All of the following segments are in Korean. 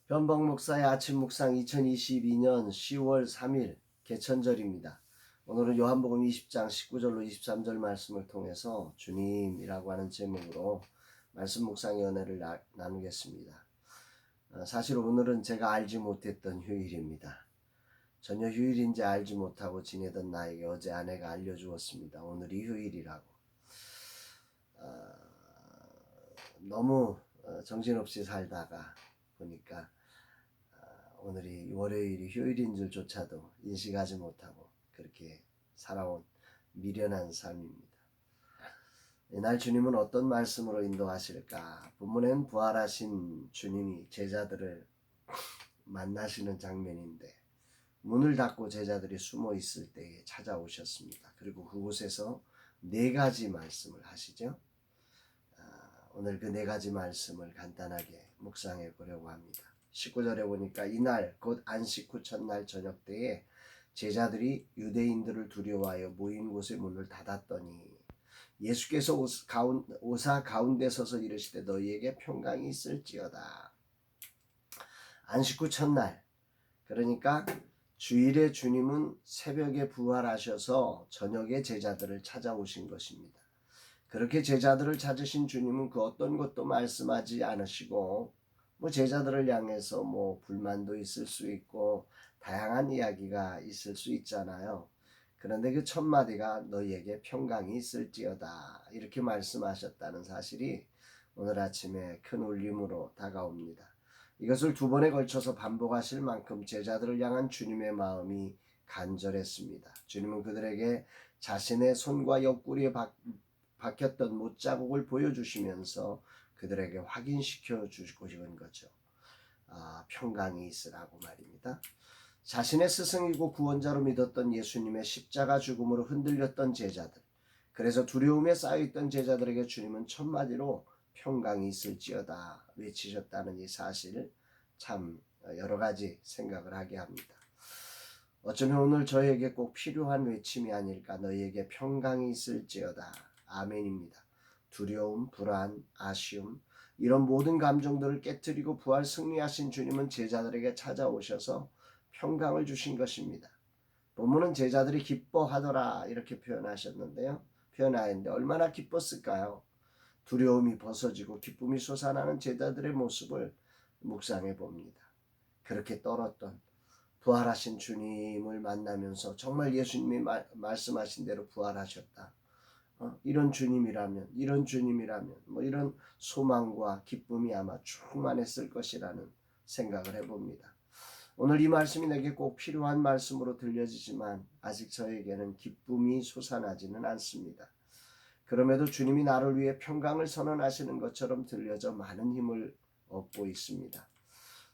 변복 목사의 아침 묵상 2022년 10월 3일 개천절입니다. 오늘은 요한복음 20장 19절로 23절 말씀을 통해서 주님이라고 하는 제목으로 말씀 묵상의 은혜를 나누겠습니다. 사실 오늘은 제가 알지 못했던 휴일입니다. 전혀 휴일인지 알지 못하고 지내던 나에게 어제 아내가 알려주었습니다. 오늘이 휴일이라고. 너무 정신없이 살다가 보니까 오늘이 월요일이 휴일인 줄조차도 인식하지 못하고 그렇게 살아온 미련한 삶입니다. 이날 주님은 어떤 말씀으로 인도하실까? 본문엔 부활하신 주님이 제자들을 만나시는 장면인데 문을 닫고 제자들이 숨어 있을 때에 찾아오셨습니다. 그리고 그곳에서 네 가지 말씀을 하시죠. 오늘 그 네 가지 말씀을 간단하게 묵상해 보려고 합니다. 19절에 보니까 이날 곧 안식 후 첫날 저녁 때에 제자들이 유대인들을 두려워하여 모인 곳의 문을 닫았더니 예수께서 오사 가운데 서서 이르시되 너희에게 평강이 있을지어다. 안식 후 첫날, 그러니까 주일에 주님은 새벽에 부활하셔서 저녁에 제자들을 찾아오신 것입니다. 그렇게 제자들을 찾으신 주님은 그 어떤 것도 말씀하지 않으시고 제자들을 향해서 불만도 있을 수 있고 다양한 이야기가 있을 수 있잖아요. 그런데 그 첫 마디가 너희에게 평강이 있을지어다 이렇게 말씀하셨다는 사실이 오늘 아침에 큰 울림으로 다가옵니다. 이것을 두 번에 걸쳐서 반복하실 만큼 제자들을 향한 주님의 마음이 간절했습니다. 주님은 그들에게 자신의 손과 옆구리에 박혔던 못자국을 보여주시면서 그들에게 확인시켜 주시고 싶은 거죠. 평강이 있으라고 말입니다. 자신의 스승이고 구원자로 믿었던 예수님의 십자가 죽음으로 흔들렸던 제자들, 그래서 두려움에 쌓여있던 제자들에게 주님은 첫마디로 평강이 있을지어다 외치셨다는 이 사실, 참 여러 가지 생각을 하게 합니다. 어쩌면 오늘 저에게 꼭 필요한 외침이 아닐까. 너희에게 평강이 있을지어다. 아멘입니다. 두려움, 불안, 아쉬움, 이런 모든 감정들을 깨트리고 부활 승리하신 주님은 제자들에게 찾아오셔서 평강을 주신 것입니다. 본문은 제자들이 기뻐하더라 이렇게 표현하였는데 얼마나 기뻤을까요? 두려움이 벗어지고 기쁨이 솟아나는 제자들의 모습을 묵상해 봅니다. 그렇게 떨었던 부활하신 주님을 만나면서 정말 예수님이 말씀하신 대로 부활하셨다. 이런 주님이라면 이런 소망과 기쁨이 아마 충만했을 것이라는 생각을 해봅니다. 오늘 이 말씀이 내게 꼭 필요한 말씀으로 들려지지만 아직 저에게는 기쁨이 솟아나지는 않습니다. 그럼에도 주님이 나를 위해 평강을 선언하시는 것처럼 들려져 많은 힘을 얻고 있습니다.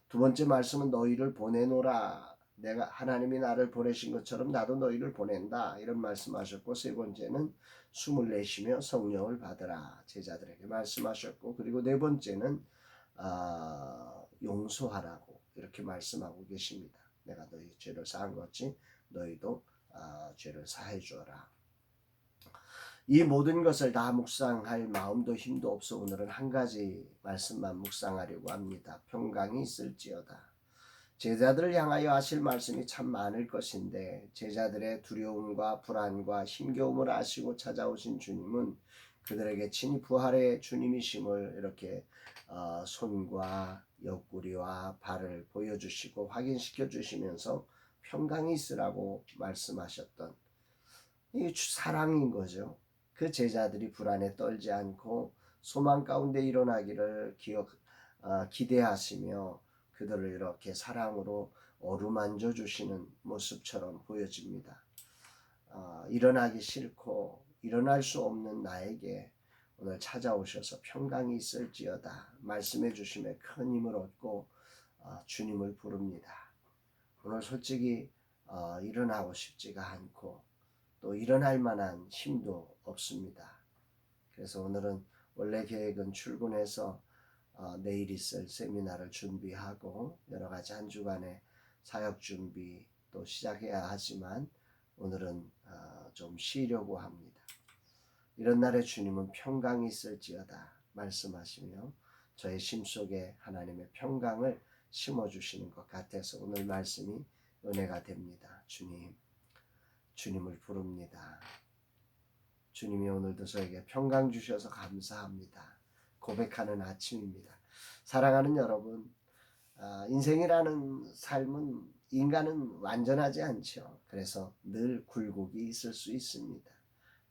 두 번째 말씀은 너희를 보내노라. 내가 하나님이 나를 보내신 것처럼 나도 너희를 보낸다 이런 말씀하셨고, 세 번째는 숨을 내쉬며 성령을 받으라 제자들에게 말씀하셨고, 그리고 네 번째는 용서하라고 이렇게 말씀하고 계십니다. 내가 너희 죄를 사한 것이 너희도 죄를 사해 주어라. 이 모든 것을 다 묵상할 마음도 힘도 없어 오늘은 한 가지 말씀만 묵상하려고 합니다. 평강이 있을지어다. 제자들을 향하여 하실 말씀이 참 많을 것인데 제자들의 두려움과 불안과 힘겨움을 아시고 찾아오신 주님은 그들에게 친히 부활의 주님이심을 이렇게 손과 옆구리와 발을 보여주시고 확인시켜 주시면서 평강이 있으라고 말씀하셨던 이 사랑인 거죠. 그 제자들이 불안에 떨지 않고 소망 가운데 일어나기를 기대하시며 그들을 이렇게 사랑으로 어루만져 주시는 모습처럼 보여집니다. 일어나기 싫고 일어날 수 없는 나에게 오늘 찾아오셔서 평강이 있을지어다 말씀해 주심에 큰 힘을 얻고 주님을 부릅니다. 오늘 솔직히 일어나고 싶지가 않고 또 일어날 만한 힘도 없습니다. 그래서 오늘은 원래 계획은 출근해서 내일 있을 세미나를 준비하고 여러 가지 한 주간의 사역 준비 또 시작해야 하지만 오늘은 좀 쉬려고 합니다. 이런 날에 주님은 평강이 있을지어다 말씀하시며 저의 심속에 하나님의 평강을 심어주시는 것 같아서 오늘 말씀이 은혜가 됩니다. 주님을 부릅니다. 주님이 오늘도 저에게 평강 주셔서 감사합니다. 고백하는 아침입니다. 사랑하는 여러분, 인생이라는 삶은 인간은 완전하지 않죠. 그래서 늘 굴곡이 있을 수 있습니다.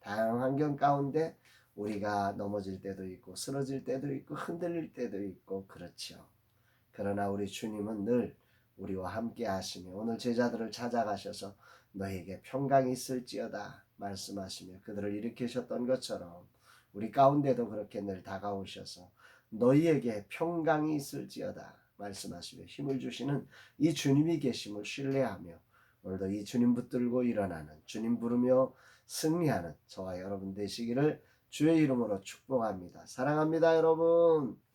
다양한 환경 가운데 우리가 넘어질 때도 있고 쓰러질 때도 있고 흔들릴 때도 있고 그렇죠. 그러나 우리 주님은 늘 우리와 함께 하시며 오늘 제자들을 찾아가셔서 너에게 평강이 있을지어다 말씀하시며 그들을 일으키셨던 것처럼 우리 가운데도 그렇게 늘 다가오셔서 너희에게 평강이 있을지어다 말씀하시며 힘을 주시는 이 주님이 계심을 신뢰하며 오늘도 이 주님 붙들고 일어나는 주님 부르며 승리하는 저와 여러분 되시기를 주의 이름으로 축복합니다. 사랑합니다, 여러분.